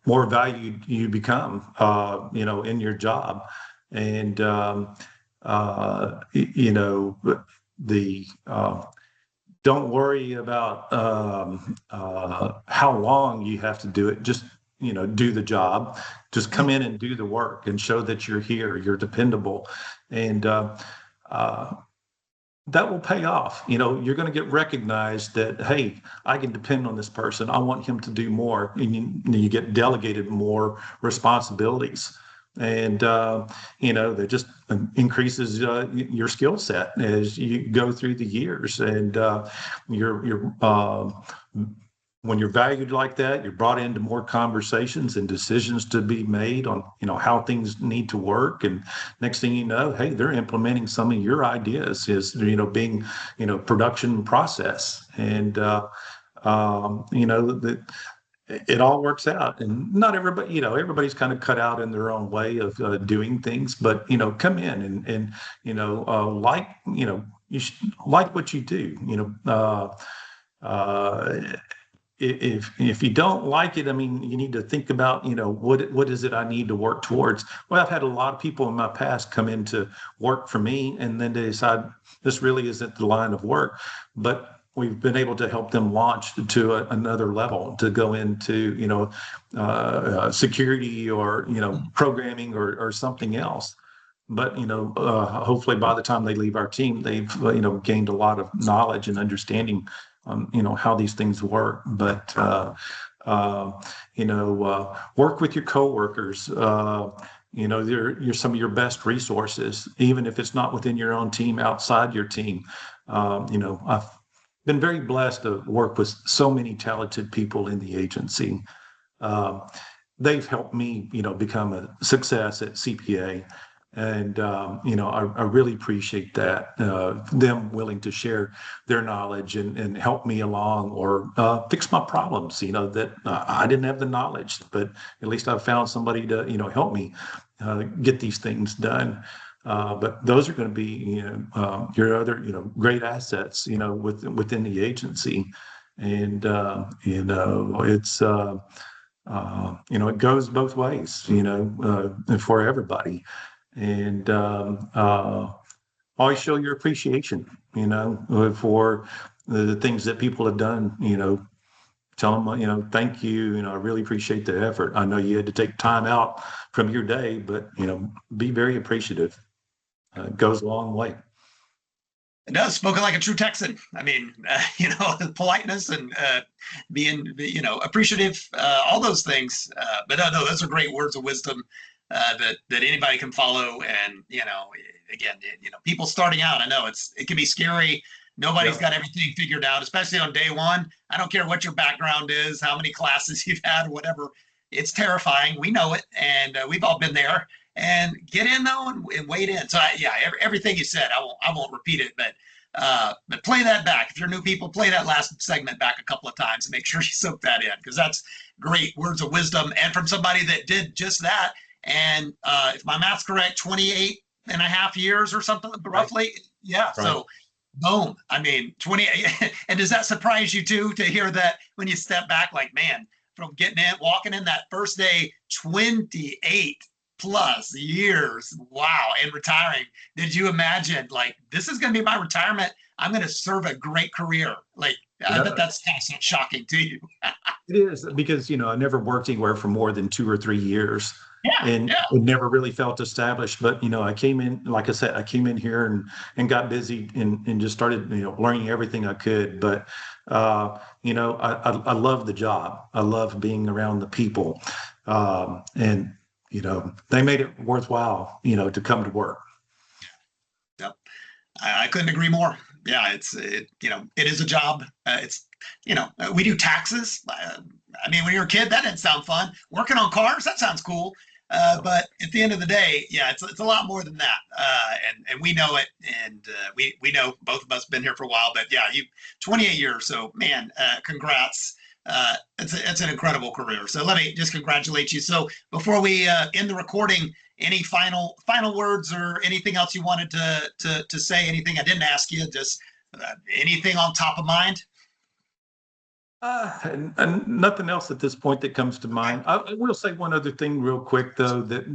more valued you become, in your job. And the don't worry about how long you have to do it. Just do the job. Just come in and do the work and show that you're here. You're dependable, and uh, that will pay off. You're going to get recognized that, hey, I can depend on this person. I want him to do more, and you get delegated more responsibilities. And that just increases your skill set as you go through the years. And you're when you're valued like that, you're brought into more conversations and decisions to be made on, how things need to work. And next thing you know, hey, they're implementing some of your ideas is, being, production process. And, that it all works out. And not everybody, everybody's kind of cut out in their own way of doing things, but, come in and you should like what you do, if you don't like it, I mean, you need to think about, what is it I need to work towards? Well, I've had a lot of people in my past come in to work for me, and then they decide this really isn't the line of work. But we've been able to help them launch to another level, to go into, security, or, programming, or something else. But hopefully by the time they leave our team, they've gained a lot of knowledge and understanding on how these things work. But work with your coworkers. You're some of your best resources, even if it's not within your own team, outside your team. I've been very blessed to work with so many talented people in the agency. Um, they've helped me, become a success at CPA. And, I really appreciate that, them willing to share their knowledge and help me along, or fix my problems, that I didn't have the knowledge, but at least I found somebody to, help me get these things done. But those are going to be, your other, great assets, within the agency. And, it's, it goes both ways, for everybody. And always show your appreciation, for the things that people have done, tell them, thank you, I really appreciate the effort. I know you had to take time out from your day, but, be very appreciative. It goes a long way. It does, spoken like a true Texan. I mean, politeness and being, appreciative, all those things. But no, those are great words of wisdom that anybody can follow. And again, people starting out, I know it can be scary. Nobody's got everything figured out, especially on day one. I don't care what your background is, how many classes you've had, or whatever. It's terrifying. We know it, and we've all been there. And get in though, and wade in. So everything you said, I won't repeat it, but play that back. If you're new people, play that last segment back a couple of times and make sure you soak that in, because that's great words of wisdom, and from somebody that did just that. And if my math's correct, 28 and a half years or something, roughly. Right. Yeah. Right. So boom. I mean, 20. And does that surprise you too, to hear that when you step back, like, man, from walking in that first day, 28 plus years, wow, and retiring? Did you imagine, like, this is going to be my retirement? I'm going to serve a great career. Like, I bet that's shocking to you. It is, because, I never worked anywhere for more than 2 or 3 years. It never really felt established. But, I came in, like I said, I came in here and got busy and just started, learning everything I could. But, I love the job. I love being around the people. And, they made it worthwhile, to come to work. Yep. I couldn't agree more. yeah, it is a job. We do taxes. I mean, when you're a kid, that didn't sound fun. Working on cars, that sounds cool. But at the end of the day, yeah, it's a lot more than that. And we know it, and we know both of us been here for a while. But yeah, you 28 years. So man, congrats. It's an incredible career. So let me just congratulate you. So before we end the recording, any final words or anything else you wanted to say? Anything I didn't ask you? Just anything on top of mind? And nothing else at this point that comes to mind. I will say one other thing real quick, though, that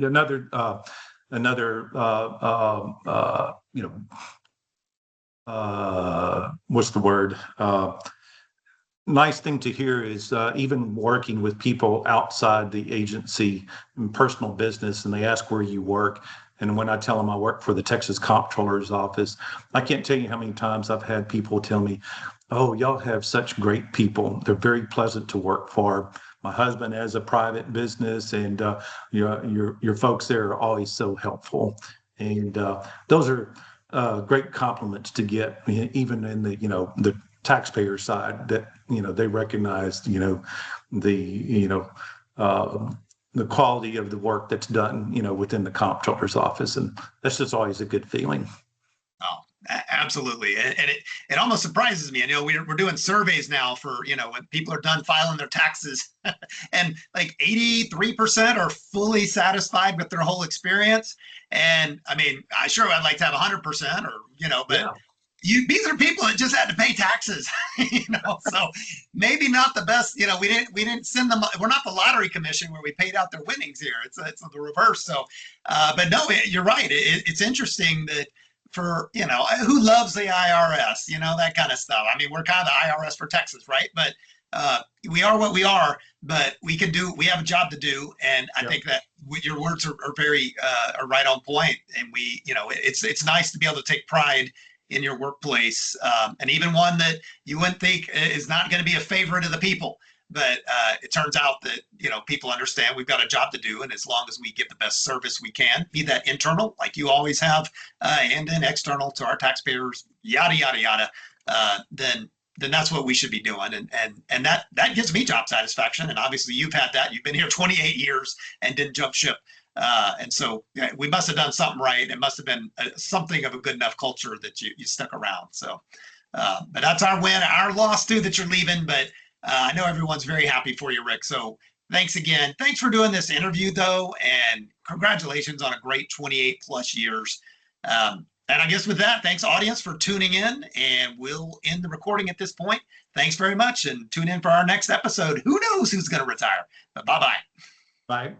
what's the word? Nice thing to hear is even working with people outside the agency in personal business, and they ask where you work. And when I tell them I work for the Texas Comptroller's office, I can't tell you how many times I've had people tell me, "Oh, y'all have such great people. They're very pleasant to work for." My husband has a private business, and your folks there are always so helpful. And those are great compliments to get, even in the taxpayer side, that they recognize the the quality of the work that's done within the comptroller's office, and that's just always a good feeling. Oh, absolutely. And it almost surprises me. We're doing surveys now for, when people are done filing their taxes and like 83% are fully satisfied with their whole experience. And I mean, I'd like to have 100% or, but Yeah. These are people that just had to pay taxes, so maybe not the best. We didn't send them. We're not the lottery commission where we paid out their winnings here. It's the reverse. So, but no, you're right. It's interesting that for, who loves the IRS, that kind of stuff. I mean, we're kind of the IRS for Texas, right? But we are what we are, but we have a job to do. And I think that your words are very are right on point. And it's nice to be able to take pride in your workplace, and even one that you wouldn't think is not going to be a favorite of the people. But it turns out that people understand we've got a job to do, and as long as we give the best service we can, be that internal, like you always have, and then external to our taxpayers, yada yada yada, then that's what we should be doing, and that gives me job satisfaction. And obviously, you've had that. You've been here 28 years and didn't jump ship. And so we must have done something right. It must have been something of a good enough culture that you stuck around. So, but that's our win, our loss too, that you're leaving. But I know everyone's very happy for you, Rick. So thanks again. Thanks for doing this interview though. And congratulations on a great 28 plus years. And I guess with that, thanks audience for tuning in, and we'll end the recording at this point. Thanks very much, and tune in for our next episode. Who knows who's going to retire, but bye-bye. Bye.